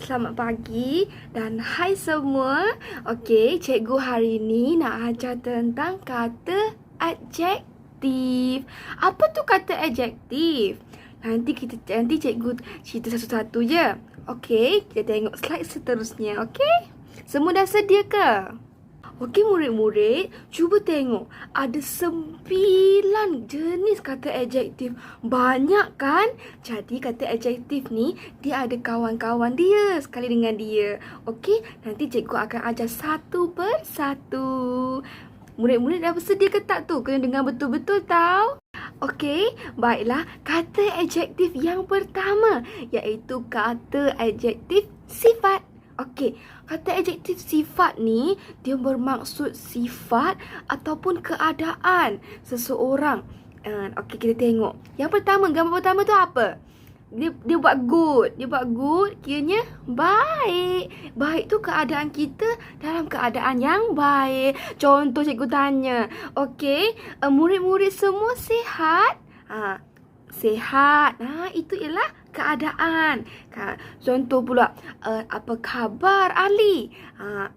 Selamat pagi dan hai semua. Okey, cikgu hari ni nak ajar tentang kata adjektif. Apa tu kata adjektif? Nanti cikgu cerita satu-satu je. Okey, kita tengok slide seterusnya. Okey? Semua dah sedia ke? Okey murid-murid, cuba tengok. Ada 9 jenis kata adjektif. Banyak kan? Jadi kata adjektif ni, dia ada kawan-kawan dia sekali dengan dia. Okey, nanti cikgu akan ajar satu persatu. Murid-murid dah bersedia ke tak tu? Kena dengar betul-betul tau. Okey, baiklah. Kata adjektif yang pertama, iaitu kata adjektif sifat. Okey, kata adjektif sifat ni dia bermaksud sifat ataupun keadaan seseorang. Okey, kita tengok. Yang pertama, gambar pertama tu apa? Dia buat good. Dia buat good, kiranya baik. Baik tu keadaan kita dalam keadaan yang baik. Contoh cikgu tanya, okey, murid-murid semua sihat? Sihat. Itu ialah keadaan. Contoh pula, apa khabar Ali?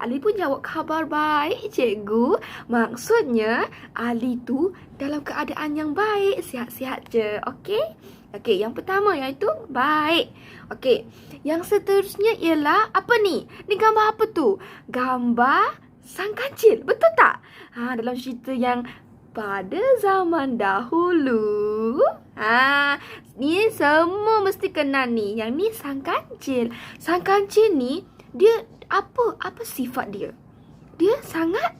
Ali pun jawab khabar baik cikgu. Maksudnya Ali tu dalam keadaan yang baik, sihat-sihat je. Okey? Okey, yang pertama iaitu baik. Okey, yang seterusnya ialah apa ni? Ni gambar apa tu? Gambar sang kancil. Betul tak? Dalam cerita yang pada zaman dahulu. Ni semua mesti kenal ni. Yang ni sang kancil. Sang kancil ni, dia apa sifat dia? Dia sangat,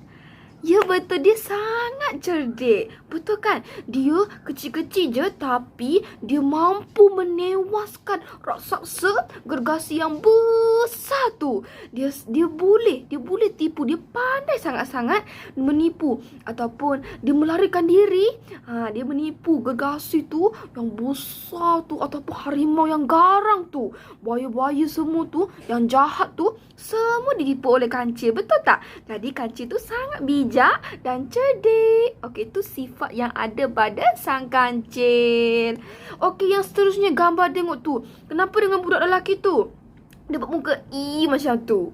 ya betul, dia sangat cerdik. Betul kan? Dia kecil-kecil je tapi dia mampu menewaskan raksasa gergasi yang besar tu. Dia boleh tipu. Dia pandai sangat-sangat menipu ataupun dia melarikan diri. Dia menipu gergasi tu yang besar tu ataupun harimau yang garang tu. Buaya-buaya semua tu yang jahat tu semua ditipu oleh kancil. Betul tak? Jadi kancil tu sangat bijak dan cerdik. Okey, itu sifat yang ada pada sang kancil. Okey, yang seterusnya gambar tengok tu. Kenapa dengan budak lelaki tu? Dia buat muka macam tu.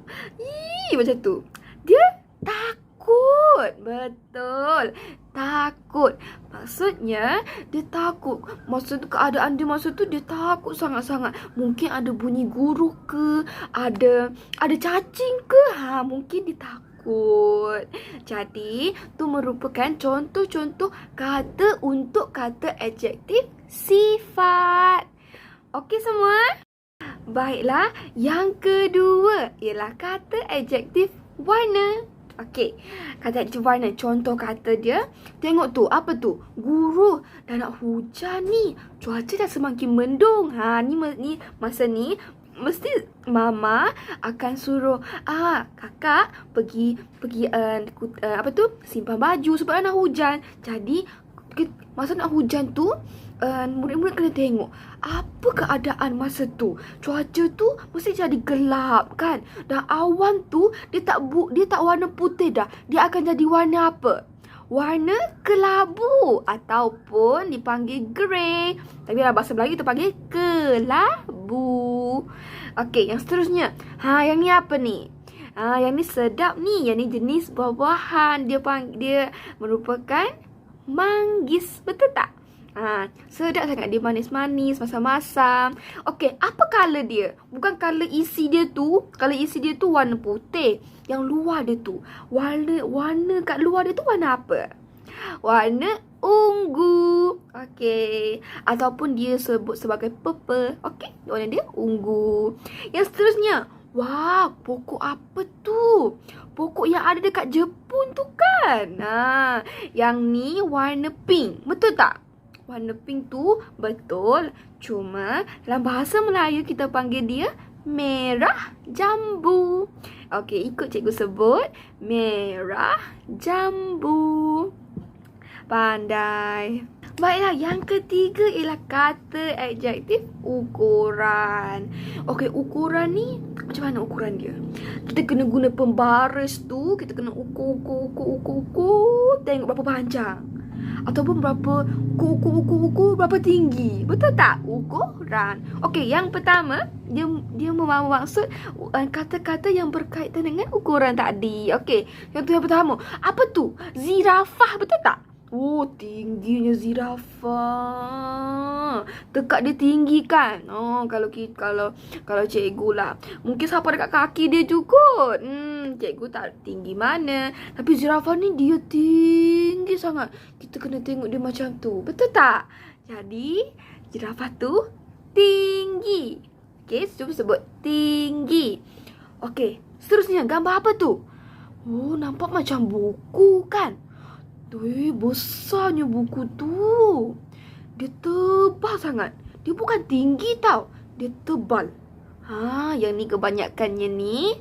Macam tu. Dia takut. Betul. Takut. Maksudnya dia takut. Masa tu keadaan dia masa tu dia takut sangat-sangat. Mungkin ada bunyi guru ke, ada cacing ke. Mungkin dia takut. Jadi, tu merupakan contoh-contoh kata untuk kata adjektif sifat. Okey semua? Baiklah, yang kedua ialah kata adjektif warna. Okey, kata adjektif warna. Contoh kata dia, tengok tu, apa tu? Guru, dah nak hujan ni. Cuaca dah semakin mendung. Ni masa ni mesti mama akan suruh kakak pergi simpan baju sebab nak hujan. Jadi masa nak hujan tu murid-murid kena tengok apa keadaan masa tu. Cuaca tu mesti jadi gelap kan. Dan awan tu dia tak warna putih dah. Dia akan jadi warna apa? Warna kelabu ataupun dipanggil grey. Tapi dalam bahasa Melayu kita panggil kelabu. Okey, yang seterusnya. Yang ni apa ni? Yang ni sedap ni. Yang ni jenis buah-buahan. Dia merupakan manggis. Betul tak? Sedap sangat. Dia manis-manis, masam-masam. Okey, apa color dia? Bukan color isi dia tu. Color isi dia tu warna putih. Yang luar dia tu, warna kat luar dia tu warna apa? Warna ungu. Okey. Ataupun dia sebut sebagai purple. Okey, warna dia ungu. Yang seterusnya, wah, pokok apa tu? Pokok yang ada dekat Jepun tu kan? Yang ni warna pink. Betul tak? Warna pink tu betul. Cuma dalam bahasa Melayu kita panggil dia merah jambu. Okey, ikut cikgu sebut. Merah jambu. Pandai. Baiklah, yang ketiga ialah kata adjektif ukuran. Okey, ukuran ni macam mana ukuran dia? Kita kena guna pembaris tu. Kita kena ukur. Tengok berapa panjang. Ataupun berapa ukur berapa tinggi. Betul tak? Ukuran. Okey, yang pertama, dia membawa maksud kata-kata yang berkaitan dengan ukuran tadi. Okey, yang pertama. Apa tu? Zirafah, betul tak? Oh, tingginya zirafah. Tekak dia tinggi kan? Oh, kalau cikgu lah. Mungkin sampai dekat kaki dia juga. Cikgu tak tinggi mana. Tapi zirafah ni dia tinggi sangat. Kita kena tengok dia macam tu. Betul tak? Jadi, zirafah tu tinggi. Okey, cuba sebut tinggi. Okey, seterusnya gambar apa tu? Oh, nampak macam buku kan? Besarnya buku tu. Dia tebal sangat. Dia bukan tinggi tau. Dia tebal. Yang ni kebanyakannya ni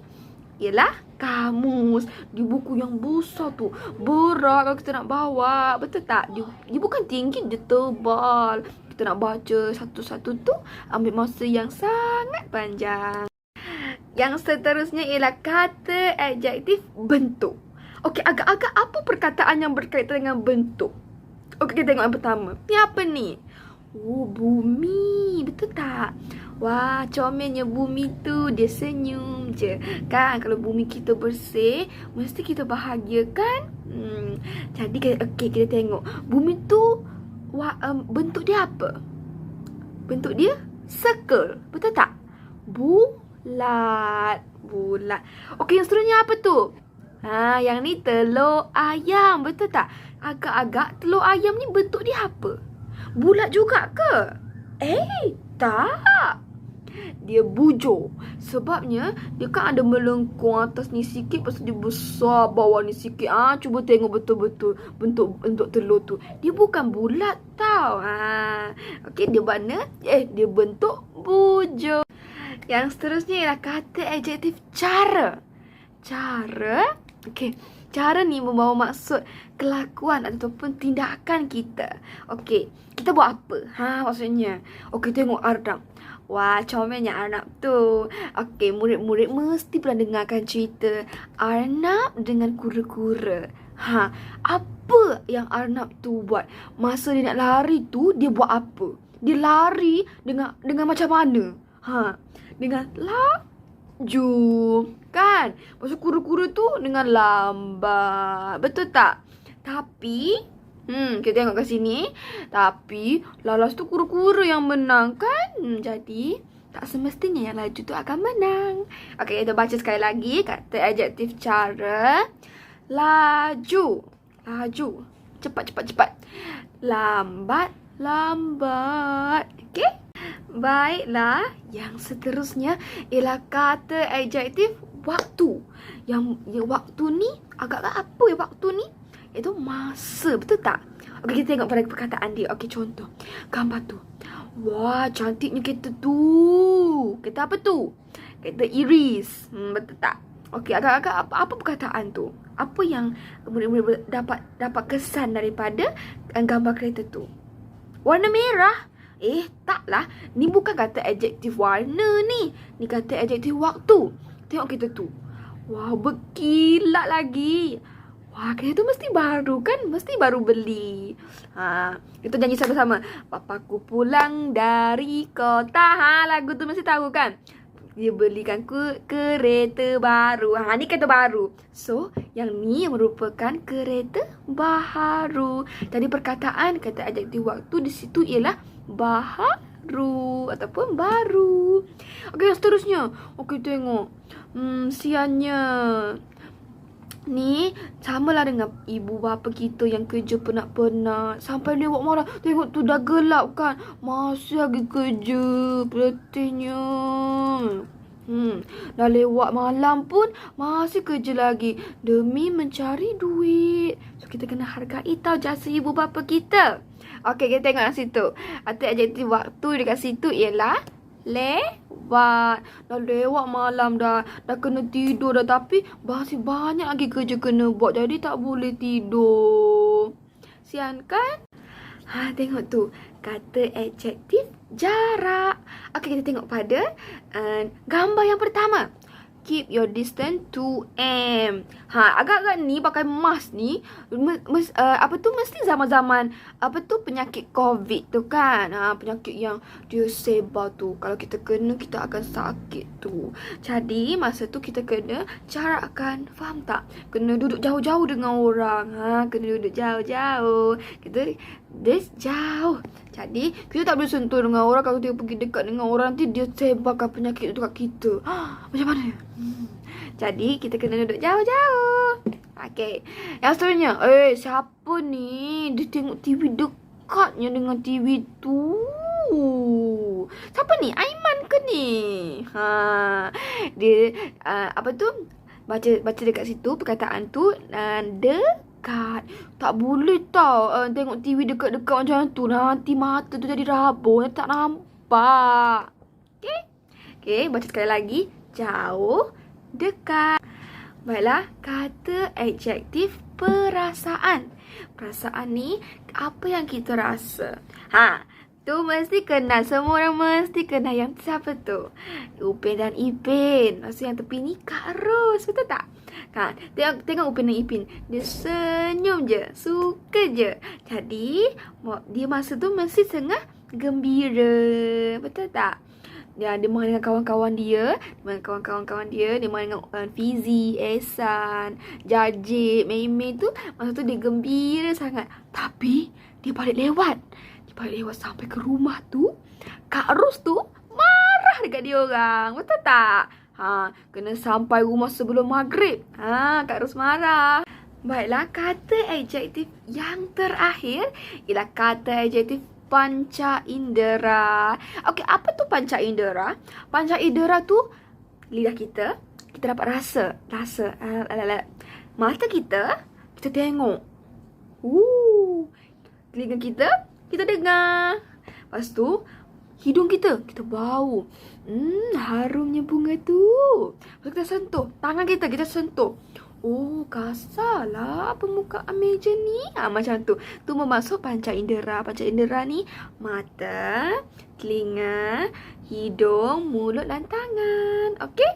ialah kamus. Dia buku yang besar tu. Berat kalau kita nak bawa. Betul tak? Dia bukan tinggi, dia tebal. Kita nak baca satu-satu tu ambil masa yang sangat panjang. Yang seterusnya ialah kata adjektif bentuk. Okey, agak-agak apa perkataan yang berkaitan dengan bentuk? Okey, kita tengok yang pertama. Ni apa ni? Oh, bumi. Betul tak? Wah, comelnya bumi tu. Dia senyum je. Kan, kalau bumi kita bersih, mesti kita bahagia kan? Jadi, kita tengok. Bumi tu, bentuk dia apa? Bentuk dia circle. Betul tak? Bulat. Okey, yang seterusnya apa tu? Yang ni telur ayam. Betul tak? Agak-agak telur ayam ni bentuk dia apa? Bulat juga ke? Tak. Dia bujur. Sebabnya dia kan ada melengkung atas ni sikit, lepas tu dia besar bawah ni sikit. Cuba tengok betul-betul bentuk telur tu. Dia bukan bulat tau. Okey, dia mana? Dia bentuk bujur. Yang seterusnya ialah kata adjektif cara. Okey, cara ni membawa maksud kelakuan ataupun tindakan kita. Okey, kita buat apa? Maksudnya. Okey, tengok Arnab. Wah, comelnya Arnab tu. Okey, murid-murid mesti pernah dengarkan cerita Arnab dengan kura-kura. Apa yang Arnab tu buat? Masa dia nak lari tu, dia buat apa? Dia lari dengan macam mana? Dengan laju. Kan? Maksud kura-kura tu dengan lambat. Betul tak? Tapi kita tengok kat sini. Tapi lalas tu kura-kura yang menang kan? Jadi tak semestinya yang laju tu akan menang. Okey, kita baca sekali lagi kata adjektif cara. Laju. Cepat. Lambat. Okey? Baiklah, yang seterusnya ialah kata adjektif waktu. Yang waktu ni, agak-agak apa ya waktu ni? Itu masa, betul tak? Okey, kita tengok pada perkataan dia. Okey, contoh. Gambar tu. Wah, cantiknya kereta tu. Kereta apa tu? Kereta iris. Betul tak? Okey, agak-agak apa perkataan tu? Apa yang murid-murid dapat kesan daripada gambar kereta tu? Warna merah. Taklah. Ni bukan kata adjektif warna ni. Ni kata adjektif waktu. Tengok kereta tu. Wah, berkilat lagi. Wah, kereta tu mesti baru kan? Mesti baru beli. Kita nyanyi sama-sama. Papaku pulang dari kota. Lagu tu mesti tahu kan? Dia belikan kereta baru. Ni kereta baru. So, yang ni merupakan kereta baru. Jadi perkataan kata adjektif waktu di situ ialah baharu ataupun baru. Okey, yang seterusnya. Okey, tengok. Siannya. Ni samalah dengan ibu bapa kita yang kerja penat-penat. Sampai lewat marah. Tengok tu dah gelap kan. Masih lagi kerja. Letihnya. Dah lewat malam pun masih kerja lagi. Demi mencari duit. So kita kena hargai tau jasa ibu bapa kita. Okey, kita tengok kat situ. Kata adjektif waktu dekat situ ialah lewat. Dah lewat malam dah. Dah kena tidur dah. Tapi masih banyak lagi kerja kena buat. Jadi tak boleh tidur. Sian kan? Tengok tu. Kata adjektif jarak. Okey, kita tengok pada gambar yang pertama. keep your distance 2 m. Agak-agak ni pakai mask ni mesti zaman-zaman penyakit COVID tu kan. Penyakit yang dia sebar tu. Kalau kita kena, kita akan sakit tu. Jadi masa tu kita kena jarakkan. Faham tak? Kena duduk jauh-jauh dengan orang. Kena duduk jauh-jauh. Kita jauh. Jadi kita tak boleh sentuh dengan orang. Kalau dia pergi dekat dengan orang, nanti dia sebarkan penyakit tu kat kita. Macam mana? Jadi kita kena duduk jauh-jauh. Okey. Yang seterusnya, siapa ni? Dia tengok TV dekatnya dengan TV tu. Siapa ni? Aiman ke ni? Dia baca dekat situ perkataan tu, dekat. Tak boleh tau tengok TV dekat-dekat macam tu. Nanti mata tu jadi rabun, tak nampak. Okey, baca sekali lagi. Jauh, dekat. Baiklah, kata adjektif perasaan. Perasaan ni apa yang kita rasa. Tu mesti kenal. Semua orang mesti kenal. Yang siapa tu? Upin dan Ipin. Maksud yang tepi ni Kak Ros. Betul tak? Tengok Upin dan Ipin. Dia senyum je. Suka je. Jadi dia masa tu mesti tengah gembira. Betul tak? Dia main dengan kawan-kawan dia. Dia main dengan Fizi, Ehsan, Jajik, Mei tu. Masa tu dia gembira sangat. Tapi dia balik lewat sampai ke rumah tu. Kak Ros tu marah dekat dia orang. Betul tak? Kena sampai rumah sebelum maghrib. Kak Ros marah. Baiklah, kata adjektif yang terakhir ialah kata adjektif panca indera. Okey, apa tu panca indera? Panca indera tu lidah kita dapat rasa. Mata kita tengok. Telinga kita dengar. Lepas tu hidung kita bau. Harumnya bunga tu. Lepas kita sentuh, tangan kita sentuh. Kasarlah permukaan meja ni. Macam tu. Tu memasuk panca indera. Panca indera ni mata, telinga, hidung, mulut dan tangan. Okey?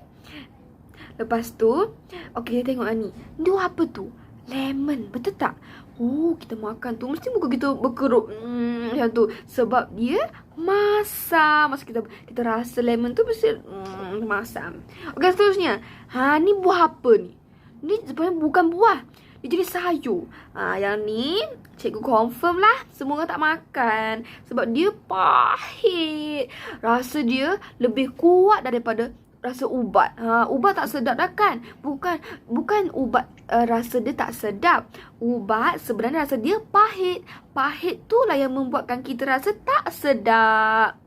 Lepas tu, kita tengok ni. Dia apa tu? Lemon. Betul tak? Kita makan tu mesti muka kita berkerut macam tu. Sebab dia masam. Masa kita rasa lemon tu mesti masam. Okey, seterusnya. Ni buah apa ni? Ni sebenarnya bukan buah. Dia jadi sayur. Yang ni cikgu confirm lah semua orang tak makan. Sebab dia pahit. Rasa dia lebih kuat daripada rasa ubat. Ubat tak sedap dah kan? Bukan ubat rasa dia tak sedap. Ubat sebenarnya rasa dia pahit. Pahit tu lah yang membuatkan kita rasa tak sedap.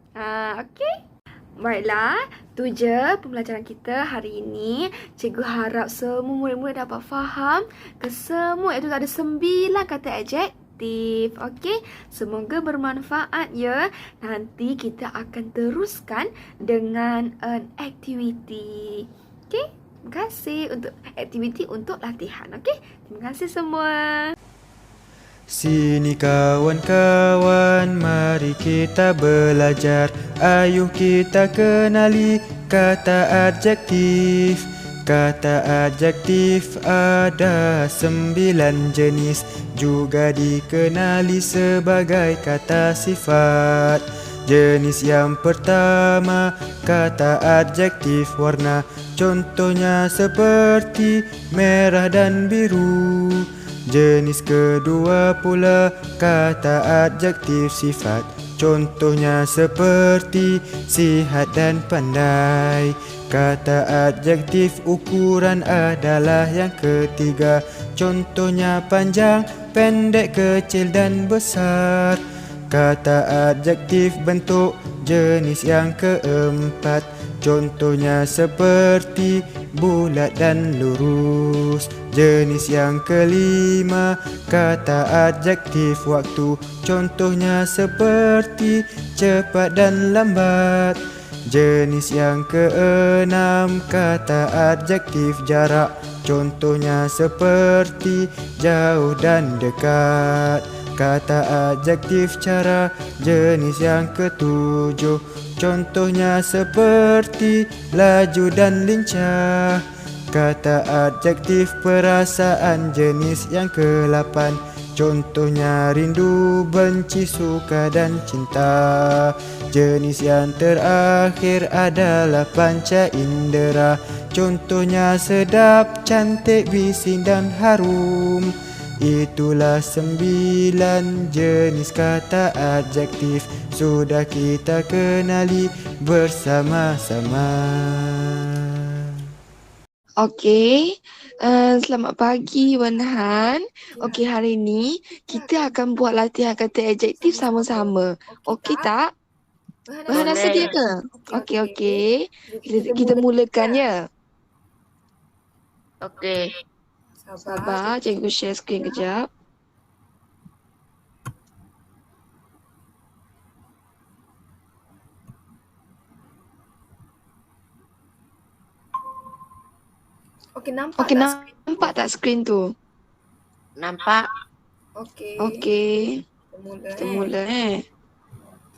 Okey? Baiklah, tu je pembelajaran kita hari ini. Cikgu harap semua murid-murid dapat faham kesemua iaitu ada 9 kata adjektif. Okey, semoga bermanfaat ya. Nanti kita akan teruskan dengan aktiviti. Okey, terima kasih untuk aktiviti untuk latihan. Okey, terima kasih semua. Sini kawan-kawan, mari kita belajar. Ayuh kita kenali kata adjektif. Kata adjektif ada 9 jenis, juga dikenali sebagai kata sifat. Jenis yang pertama, kata adjektif warna. Contohnya seperti merah dan biru. Jenis kedua pula kata adjektif sifat. Contohnya seperti sihat dan pandai. Kata adjektif ukuran adalah yang ketiga. Contohnya panjang, pendek, kecil dan besar. Kata adjektif bentuk jenis yang keempat. Contohnya seperti bulat dan lurus. Jenis yang kelima, kata adjektif waktu. Contohnya seperti cepat dan lambat. Jenis yang keenam, kata adjektif jarak. Contohnya seperti jauh dan dekat. Kata adjektif cara. Jenis yang ketujuh, Contohnya seperti laju dan lincah. Kata adjektif perasaan jenis yang ke-8. Contohnya rindu, benci, suka dan cinta. Jenis yang terakhir adalah panca indera. Contohnya sedap, cantik, bising dan harum. Itulah 9 jenis kata adjektif. Sudah kita kenali bersama-sama. Okey, selamat pagi Wan Han. Okey, hari ni kita akan buat latihan kata adjektif sama-sama. Okey tak? Wan Han dah sedia ke? Okey. Kita mulakan ya. Okey. Sabar, cikgu share skrin kejap. Okey, nampak Okey, tak skrin? nampak tak skrin tu? Nampak? Okey. Okey, Kita kita mula. mula.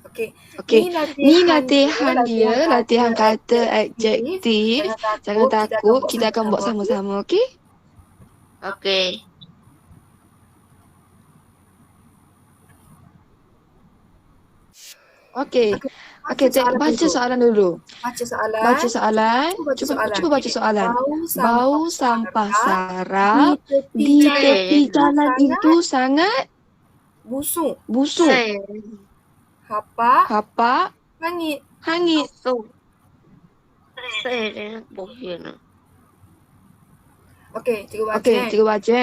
Okey. Okey, ni latihan dia, latihan kata adjektif. Jangan takut, kita akan buat sama-sama, okey? Okey. Okey. Okey, baca soalan dulu. Baca soalan. Baca soalan. Cuba baca soalan. Bau sampah sarap di tepi jalan itu sangat busuk. busuk. Hapak Hangit. hangit. Saya bohong. Okey, cikgu baca. Okey, cikgu baca.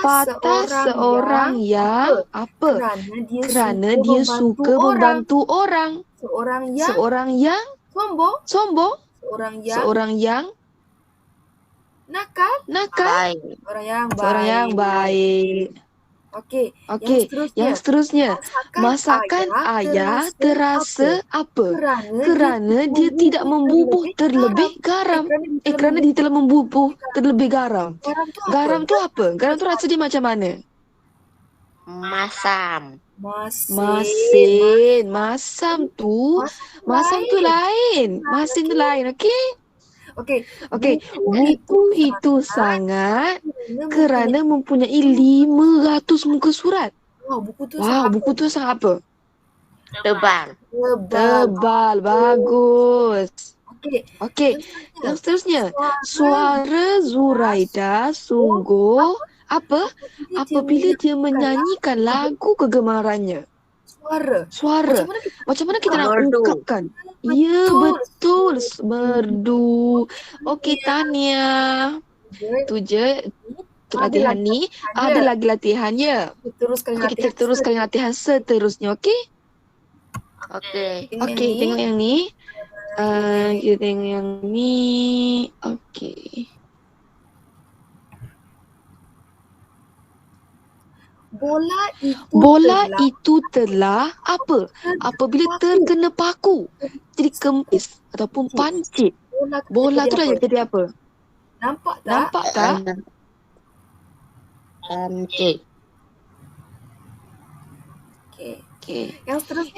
Patah seorang yang apa? Kerana dia suka membantu orang. Seorang yang Sombong. sombong. Seorang yang nakal. Baik. Seorang yang baik. Okey. Okey, yang seterusnya. Masakan ayah terasa apa? Kerana dia tidak membubuh terlebih garam. Kerana dia telah membubuh terlebih garam. Garam tu apa? Garam tu rasa dia macam mana? Masam. Masin. Masam tu lain. Masin tu lain, okey? Okey, buku itu sangat kerana mempunyai 500 muka surat. Wow, buku tu sangat apa? Tebal. Tebal, bagus. Okey, yang seterusnya. Suara Zuraida sungguh apa? Apabila dia menyanyikan lagu kegemarannya. Suara. Macam mana kita nak Merdu. ungkapkan? Ya, betul. Merdu. Okey, Tania. Tu je. Tu latihan ni. Ada lagi latihannya. Kita teruskan latihan seterusnya, okey? Okey. Okey, tengok yang ni. Kita tengok yang ni. Okey. Bola itu telah apa? Apabila terkena paku, jadi kempis ataupun pancit. Bola tu dah jadi apa? Nampak tak? Cantik. Okey.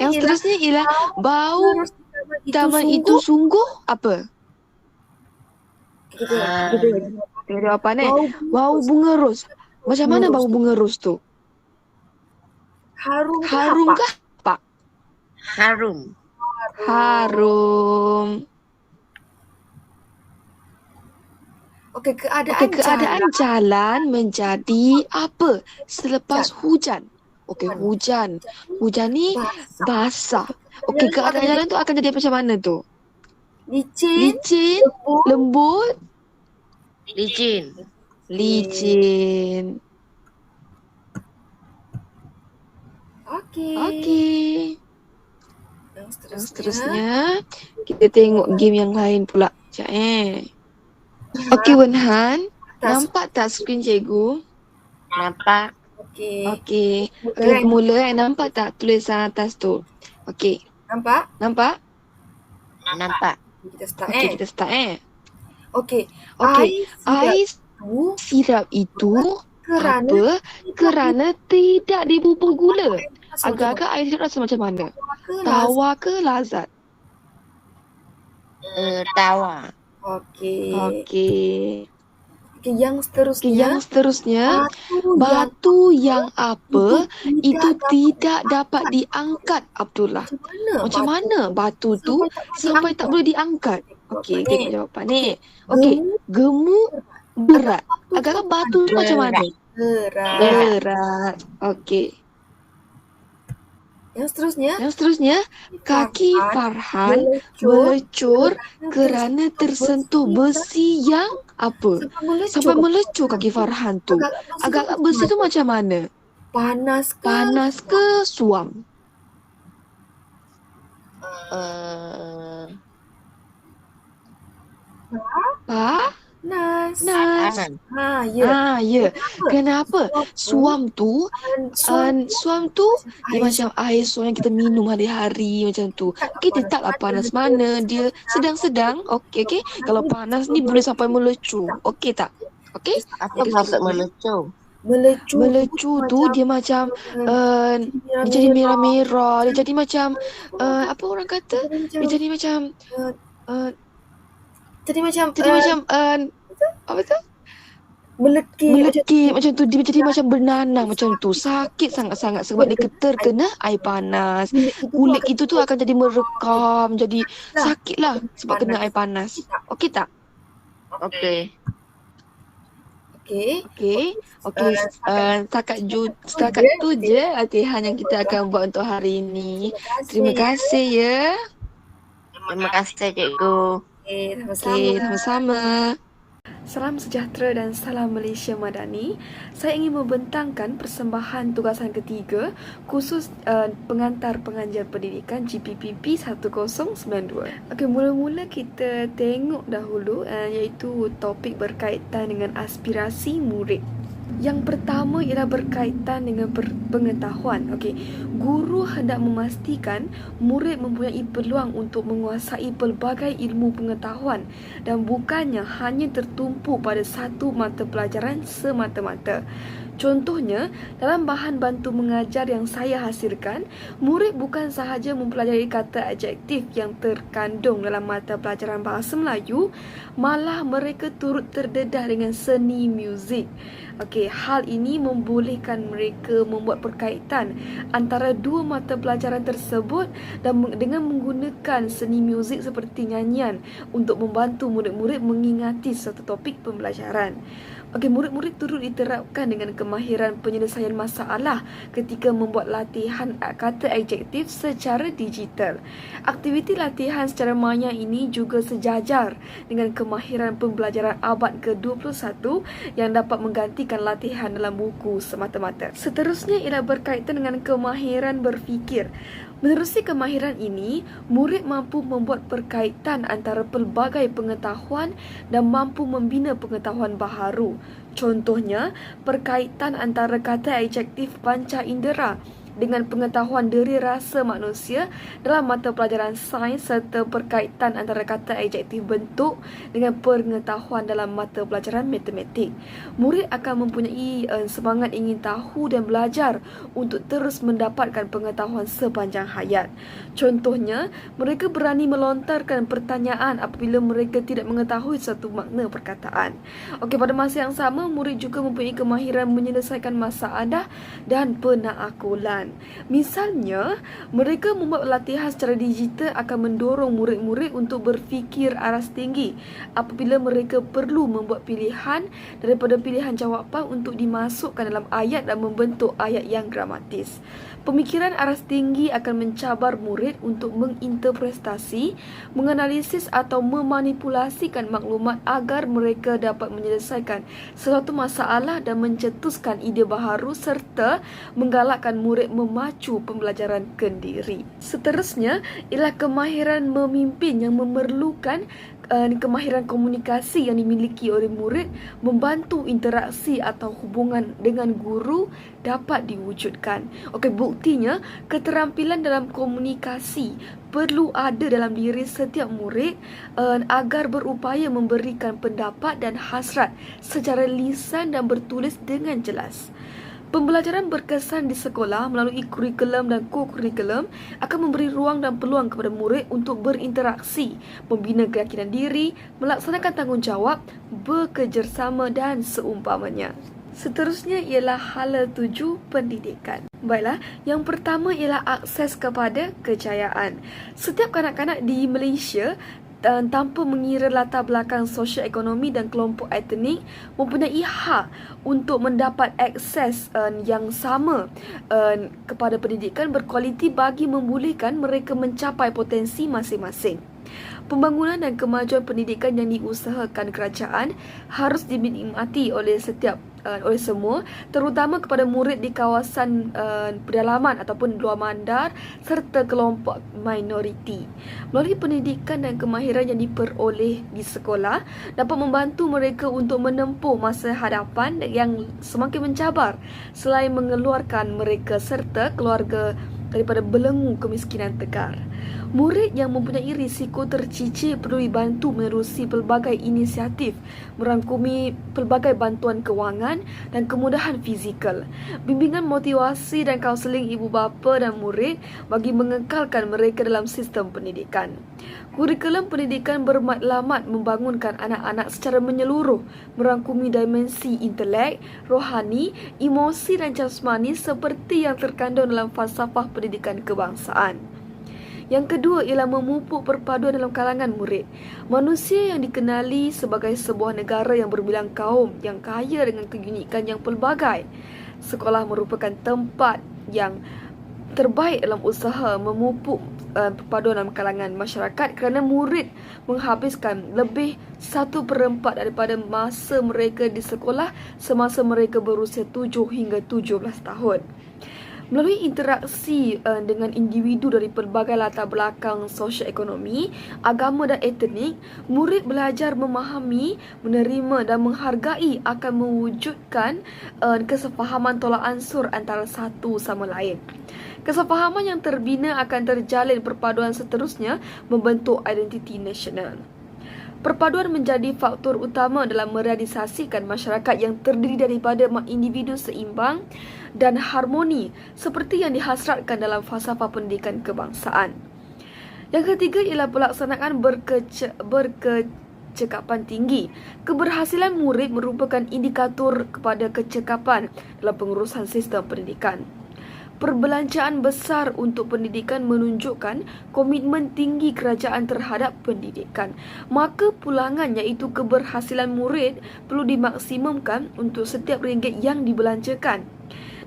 Yang seterusnya ialah bau taman itu sungguh apa? Kita Tengok jawapan Bau bunga ros. Macam mana bau bunga ros tu? harum Harumkah? Harum. Harum. Okey, Keadaan jalan menjadi apa selepas hujan? Okey, hujan. Hujan ni basah. Okey, keadaan jalan tu akan jadi macam mana tu? Licin, lembut, Licin. licin. Okey. Yang seterusnya, kita tengok game yang lain pula. Sekejap Okey, Wan Han. Nampak tak skrin cikgu? Nampak? Okey. Okey, mula Nampak tak tulisan atas tu? Okey. Nampak? Nampak. Kita start Okey, kita start Okey. Air sirap itu apa? Kerana tidak dibubuh gula. Agak-agak air sirap rasa macam mana? Tawar ke lazat? Tawa. Okey. Okey. Okey, yang Okey, yang seterusnya, seterusnya, batu yang apa itu tidak dapat diangkat. diangkat, Abdullah. Macam mana Batu tu sampai tak boleh diangkat? Okey, tengok jawapan ni. Okey, Gemuk, gemuk, berat. Agak-agak batu tu macam mana? berat. Berat. Okey. Yang seterusnya, Yang seterusnya, kaki Farhan melecur kerana tersentuh besi yang apa? Sampai melecur kaki Farhan tu. Agak-agak besi tu macam mana? panas ke? Panas ke suam? Eh, Panas. Panas. Panas. Ya. Kenapa? Suam tu dia macam air suam yang kita minum hari-hari macam tu. Okey, dia taklah panas mana. Dia sedang-sedang. Okey. Kalau panas ni boleh sampai melecur. Okey tak? Okey? Apa maksud melecur? Melecur tu dia macam dia jadi merah-merah. Dia jadi macam apa orang kata? Dia jadi macam apa tu? Melekit macam tu. Dia jadi macam bernanah macam tu. Sakit sangat-sangat sebab dia terkena air panas. Kulit itu tu akan jadi merekam, jadi sakitlah sebab kena air panas. Okey tak? Okey. Okey. Setakat tu je latihan yang kita akan buat untuk hari ini. Terima kasih ya. Terima kasih, cikgu. Okey, sama-sama. Salam sejahtera dan salam Malaysia Madani. Saya ingin membentangkan persembahan tugasan ketiga khusus pengantar pengajar pendidikan GPPP 1092. Okey, mula-mula kita tengok dahulu iaitu topik berkaitan dengan aspirasi murid. Yang pertama ialah berkaitan dengan pengetahuan. Okey, guru hendak memastikan murid mempunyai peluang untuk menguasai pelbagai ilmu pengetahuan dan bukannya hanya tertumpu pada satu mata pelajaran semata-mata. Contohnya, dalam bahan bantu mengajar yang saya hasilkan, murid bukan sahaja mempelajari kata adjektif yang terkandung dalam mata pelajaran bahasa Melayu, malah mereka turut terdedah dengan seni muzik. Okey, hal ini membolehkan mereka membuat perkaitan antara dua mata pelajaran tersebut dan dengan menggunakan seni muzik seperti nyanyian untuk membantu murid-murid mengingati satu topik pembelajaran. Okey, murid-murid turut diterapkan dengan kemahiran penyelesaian masalah ketika membuat latihan kata adjektif secara digital. Aktiviti latihan secara maya ini juga sejajar dengan kemahiran pembelajaran abad ke-21 yang dapat menggantikan latihan dalam buku semata-mata. Seterusnya ialah berkaitan dengan kemahiran berfikir. Menerusi kemahiran ini, murid mampu membuat perkaitan antara pelbagai pengetahuan dan mampu membina pengetahuan baharu. Contohnya, perkaitan antara kata adjektif panca indera dengan pengetahuan diri rasa manusia dalam mata pelajaran sains serta perkaitan antara kata adjektif bentuk dengan pengetahuan dalam mata pelajaran matematik. Murid akan mempunyai semangat ingin tahu dan belajar untuk terus mendapatkan pengetahuan sepanjang hayat. Contohnya, mereka berani melontarkan pertanyaan apabila mereka tidak mengetahui satu makna perkataan. Okey, pada masa yang sama, murid juga mempunyai kemahiran menyelesaikan masalah dan penaakulan. Misalnya, mereka membuat latihan secara digital akan mendorong murid-murid untuk berfikir aras tinggi apabila mereka perlu membuat pilihan daripada pilihan jawapan untuk dimasukkan dalam ayat dan membentuk ayat yang gramatis. Pemikiran aras tinggi akan mencabar murid untuk menginterpretasi, menganalisis atau memanipulasikan maklumat agar mereka dapat menyelesaikan sesuatu masalah dan mencetuskan ide baharu serta menggalakkan murid memacu pembelajaran kendiri. Seterusnya ialah kemahiran memimpin yang memerlukan kemahiran komunikasi yang dimiliki oleh murid membantu interaksi atau hubungan dengan guru dapat diwujudkan. Okey, buktinya keterampilan dalam komunikasi perlu ada dalam diri setiap murid agar berupaya memberikan pendapat dan hasrat secara lisan dan bertulis dengan jelas. Pembelajaran berkesan di sekolah melalui kurikulum dan co-kurikulum akan memberi ruang dan peluang kepada murid untuk berinteraksi, membina keyakinan diri, melaksanakan tanggungjawab, bekerjasama dan seumpamanya. Seterusnya ialah hala 7 pendidikan. Baiklah, yang pertama ialah akses kepada kejayaan. Setiap kanak-kanak di Malaysia tanpa mengira latar belakang sosial ekonomi dan kelompok etnik mempunyai hak untuk mendapat akses yang sama kepada pendidikan berkualiti bagi membolehkan mereka mencapai potensi masing-masing. Pembangunan dan kemajuan pendidikan yang diusahakan kerajaan harus dinikmati oleh semua, terutama kepada murid di kawasan pedalaman ataupun luar bandar serta kelompok minoriti. Melalui pendidikan dan kemahiran yang diperoleh di sekolah dapat membantu mereka untuk menempuh masa hadapan yang semakin mencabar selain mengeluarkan mereka serta keluarga daripada belenggu kemiskinan tegar. Murid yang mempunyai risiko tercicir perlu dibantu menerusi pelbagai inisiatif merangkumi pelbagai bantuan kewangan dan kemudahan fizikal, bimbingan motivasi dan kaunseling ibu bapa dan murid bagi mengekalkan mereka dalam sistem pendidikan. Kurikulum pendidikan bermatlamat membangunkan anak-anak secara menyeluruh merangkumi dimensi intelek, rohani, emosi dan jasmani seperti yang terkandung dalam falsafah pendidikan kebangsaan. Yang kedua ialah memupuk perpaduan dalam kalangan murid. Manusia yang dikenali sebagai sebuah negara yang berbilang kaum yang kaya dengan keunikan yang pelbagai. Sekolah merupakan tempat yang terbaik dalam usaha memupuk perpaduan dalam kalangan masyarakat kerana murid menghabiskan lebih 1/4 daripada masa mereka di sekolah semasa mereka berusia 7 hingga 17 tahun. Melalui interaksi dengan individu dari pelbagai latar belakang sosio-ekonomi, agama dan etnik, murid belajar memahami, menerima dan menghargai akan mewujudkan kesefahaman tolak ansur antara satu sama lain. Kesefahaman yang terbina akan terjalin perpaduan seterusnya membentuk identiti nasional. Perpaduan menjadi faktor utama dalam merealisasikan masyarakat yang terdiri daripada individu seimbang dan harmoni seperti yang dihasratkan dalam falsafah pendidikan kebangsaan. Yang ketiga ialah pelaksanaan berkecekapan tinggi. Keberhasilan murid merupakan indikator kepada kecekapan dalam pengurusan sistem pendidikan. Perbelanjaan besar untuk pendidikan menunjukkan komitmen tinggi kerajaan terhadap pendidikan. Maka pulangan iaitu keberhasilan murid perlu dimaksimumkan untuk setiap ringgit yang dibelanjakan.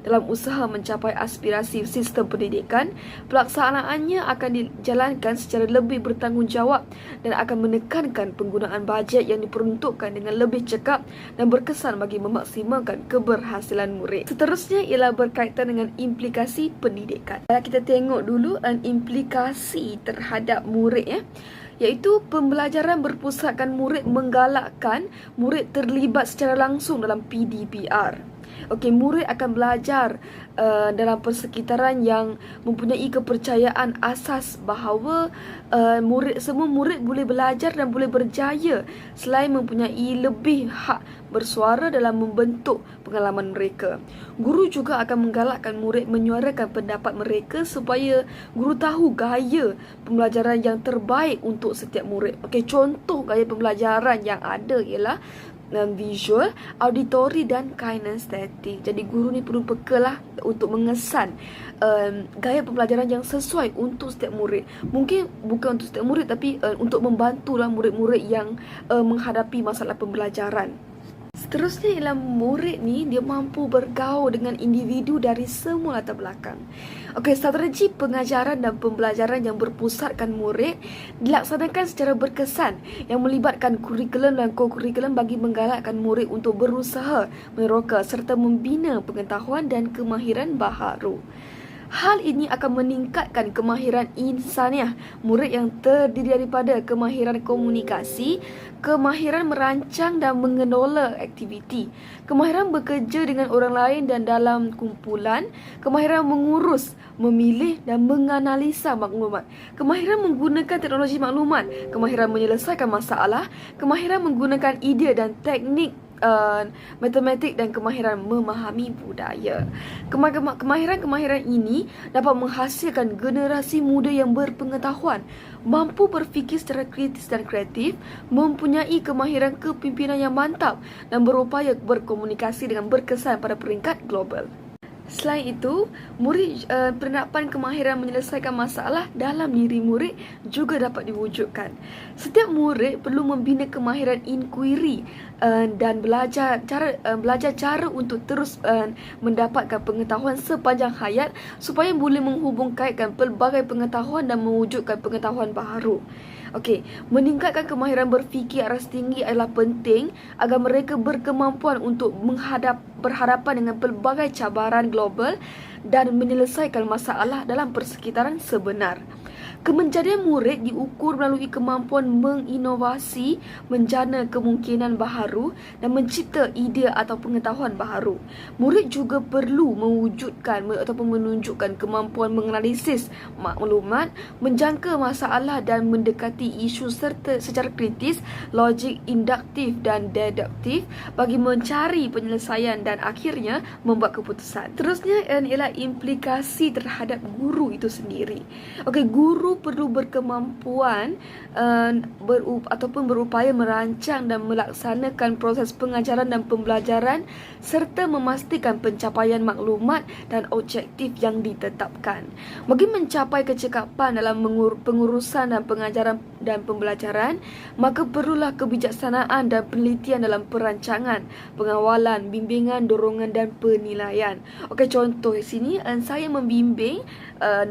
Dalam usaha mencapai aspirasi sistem pendidikan, pelaksanaannya akan dijalankan secara lebih bertanggungjawab dan akan menekankan penggunaan bajet yang diperuntukkan dengan lebih cekap dan berkesan bagi memaksimalkan keberhasilan murid. Seterusnya ialah berkaitan dengan implikasi pendidikan. Kita tengok dulu implikasi terhadap murid iaitu pembelajaran berpusatkan murid menggalakkan murid terlibat secara langsung dalam PDPR. Okey, murid akan belajar dalam persekitaran yang mempunyai kepercayaan asas bahawa semua murid boleh belajar dan boleh berjaya selain mempunyai lebih hak bersuara dalam membentuk pengalaman mereka. Guru juga akan menggalakkan murid menyuarakan pendapat mereka supaya guru tahu gaya pembelajaran yang terbaik untuk setiap murid. Okey, contoh gaya pembelajaran yang ada ialah visual, auditori dan kinestetik. Jadi guru ni perlu bekal untuk mengesan gaya pembelajaran yang sesuai untuk setiap murid. Mungkin bukan untuk setiap murid tapi untuk membantulah murid-murid yang menghadapi masalah pembelajaran. Seterusnya ialah murid ni dia mampu bergaul dengan individu dari semua latar belakang. Okey, strategi pengajaran dan pembelajaran yang berpusatkan murid dilaksanakan secara berkesan yang melibatkan kurikulum dan co-kurikulum bagi menggalakkan murid untuk berusaha meroka serta membina pengetahuan dan kemahiran baharu. Hal ini akan meningkatkan kemahiran insaniah murid yang terdiri daripada kemahiran komunikasi, kemahiran merancang dan mengelola aktiviti, kemahiran bekerja dengan orang lain dan dalam kumpulan, kemahiran mengurus, memilih dan menganalisa maklumat, kemahiran menggunakan teknologi maklumat, kemahiran menyelesaikan masalah, kemahiran menggunakan idea dan teknik matematik dan kemahiran memahami budaya. Kemahiran-kemahiran ini dapat menghasilkan generasi muda yang berpengetahuan, mampu berfikir secara kritis dan kreatif, mempunyai kemahiran kepimpinan yang mantap dan berupaya berkomunikasi dengan berkesan pada peringkat global. Selain itu, penerapan kemahiran menyelesaikan masalah dalam diri murid juga dapat diwujudkan. Setiap murid perlu membina kemahiran inquiry dan belajar cara untuk terus mendapatkan pengetahuan sepanjang hayat supaya boleh menghubungkaitkan pelbagai pengetahuan dan mewujudkan pengetahuan baharu. Okey, meningkatkan kemahiran berfikir aras tinggi adalah penting agar mereka berkemampuan untuk berhadapan dengan pelbagai cabaran global dan menyelesaikan masalah dalam persekitaran sebenar. Kemenjadian murid diukur melalui kemampuan menginovasi, menjana kemungkinan baharu dan mencipta idea atau pengetahuan baharu. Murid juga perlu mewujudkan ataupun menunjukkan kemampuan menganalisis maklumat, menjangka masalah dan mendekati isu serta secara kritis, logik, induktif dan deduktif bagi mencari penyelesaian dan akhirnya membuat keputusan. Terusnya ialah implikasi terhadap guru itu sendiri. Okey, guru perlu berkemampuan ataupun berupaya merancang dan melaksanakan proses pengajaran dan pembelajaran serta memastikan pencapaian maklumat dan objektif yang ditetapkan. Bagi mencapai kecekapan dalam pengurusan dan pengajaran dan pembelajaran, maka perlulah kebijaksanaan dan penelitian dalam perancangan, pengawalan, bimbingan, dorongan dan penilaian. Okey, contoh di sini saya membimbing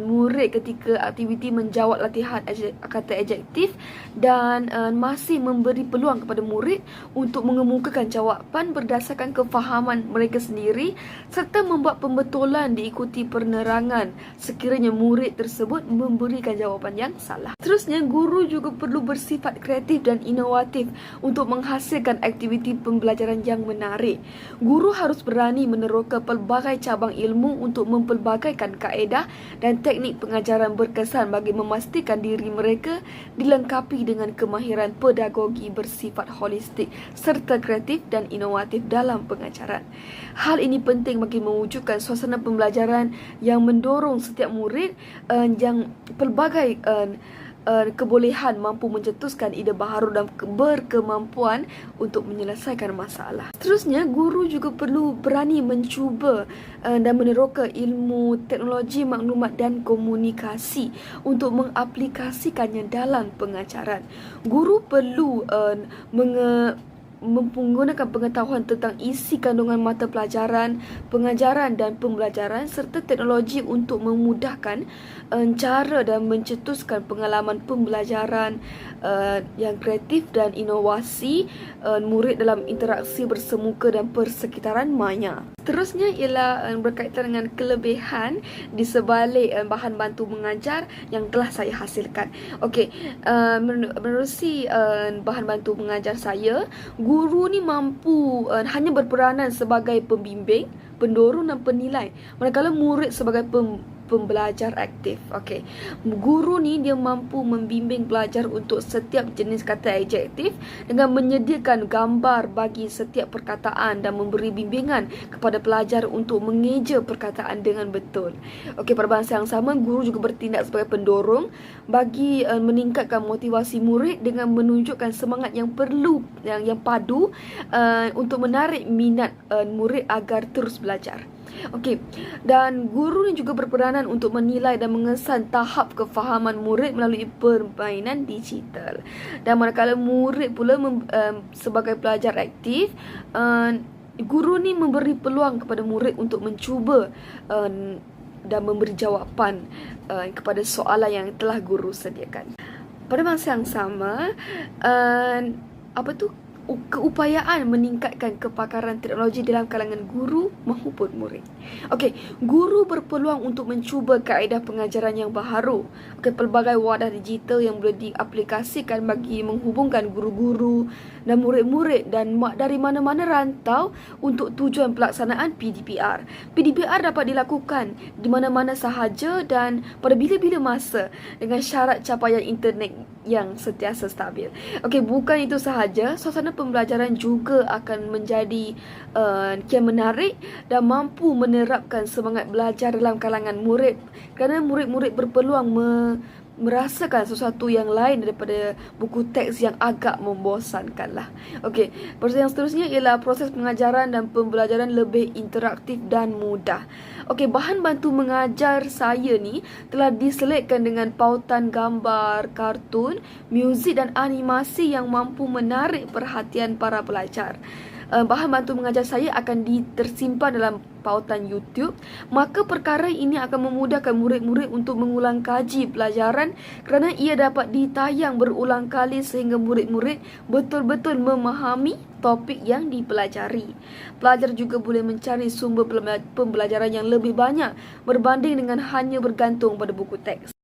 murid ketika aktiviti menjawab latihan kata adjektif dan masih memberi peluang kepada murid untuk mengemukakan jawapan berdasarkan kefahaman mereka sendiri serta membuat pembetulan diikuti penerangan sekiranya murid tersebut memberikan jawapan yang salah. Terusnya, guru juga perlu bersifat kreatif dan inovatif untuk menghasilkan aktiviti pembelajaran yang menarik. Guru harus berani meneroka pelbagai cabang ilmu untuk mempelbagaikan kaedah dan teknik pengajaran berkesan bagi memastikan diri mereka dilengkapi dengan kemahiran pedagogi bersifat holistik serta kreatif dan inovatif dalam pengajaran. Hal ini penting bagi mewujudkan suasana pembelajaran yang mendorong setiap murid yang pelbagai kebolehan mampu mencetuskan ide baharu dan berkemampuan untuk menyelesaikan masalah. Seterusnya, guru juga perlu berani mencuba dan meneroka ilmu teknologi maklumat dan komunikasi untuk mengaplikasikannya dalam pengajaran. Guru perlu menggunakan pengetahuan tentang isi kandungan mata pelajaran, pengajaran dan pembelajaran serta teknologi untuk memudahkan cara dan mencetuskan pengalaman pembelajaran yang kreatif dan inovasi murid dalam interaksi bersemuka dan persekitaran maya. Terusnya ialah berkaitan dengan kelebihan di sebalik bahan bantu mengajar yang telah saya hasilkan. Okey, menerusi bahan bantu mengajar saya, guru ni mampu hanya berperanan sebagai pembimbing, pendorong dan penilai, manakala murid sebagai pembelajar aktif. Okey, guru ni dia mampu membimbing pelajar untuk setiap jenis kata adjektif dengan menyediakan gambar bagi setiap perkataan dan memberi bimbingan kepada pelajar untuk mengeja perkataan dengan betul. Okey, pada masa yang sama, guru juga bertindak sebagai pendorong bagi meningkatkan motivasi murid dengan menunjukkan semangat yang perlu yang padu untuk menarik minat murid agar terus belajar. Okey, dan guru ni juga berperanan untuk menilai dan mengesan tahap kefahaman murid melalui permainan digital. Dan manakala murid pula sebagai pelajar aktif, guru ni memberi peluang kepada murid untuk mencuba dan memberi jawapan kepada soalan yang telah guru sediakan. Pada masa yang sama, keupayaan meningkatkan kepakaran teknologi dalam kalangan guru maupun murid. Okey, guru berpeluang untuk mencuba kaedah pengajaran yang baharu. Okey, pelbagai wadah digital yang boleh diaplikasikan bagi menghubungkan guru-guru dan murid-murid dan dari mana-mana rantau untuk tujuan pelaksanaan PDPR. PDPR dapat dilakukan di mana-mana sahaja dan pada bila-bila masa dengan syarat capaian internet yang sentiasa stabil. Okey, bukan itu sahaja, suasana pembelajaran juga akan menjadi kian menarik dan mampu menerapkan semangat belajar dalam kalangan murid kerana murid-murid berpeluang merasakan sesuatu yang lain daripada buku teks yang agak membosankan lah. Okey, proses yang seterusnya ialah proses pengajaran dan pembelajaran lebih interaktif dan mudah. Okey, bahan bantu mengajar saya ni telah diselitkan dengan pautan gambar, kartun, muzik dan animasi yang mampu menarik perhatian para pelajar. Bahan bantu mengajar saya akan tersimpan dalam pautan YouTube. Maka perkara ini akan memudahkan murid-murid untuk mengulang kaji pelajaran kerana ia dapat ditayang berulang kali sehingga murid-murid betul-betul memahami topik yang dipelajari. Pelajar juga boleh mencari sumber pembelajaran yang lebih banyak berbanding dengan hanya bergantung pada buku teks.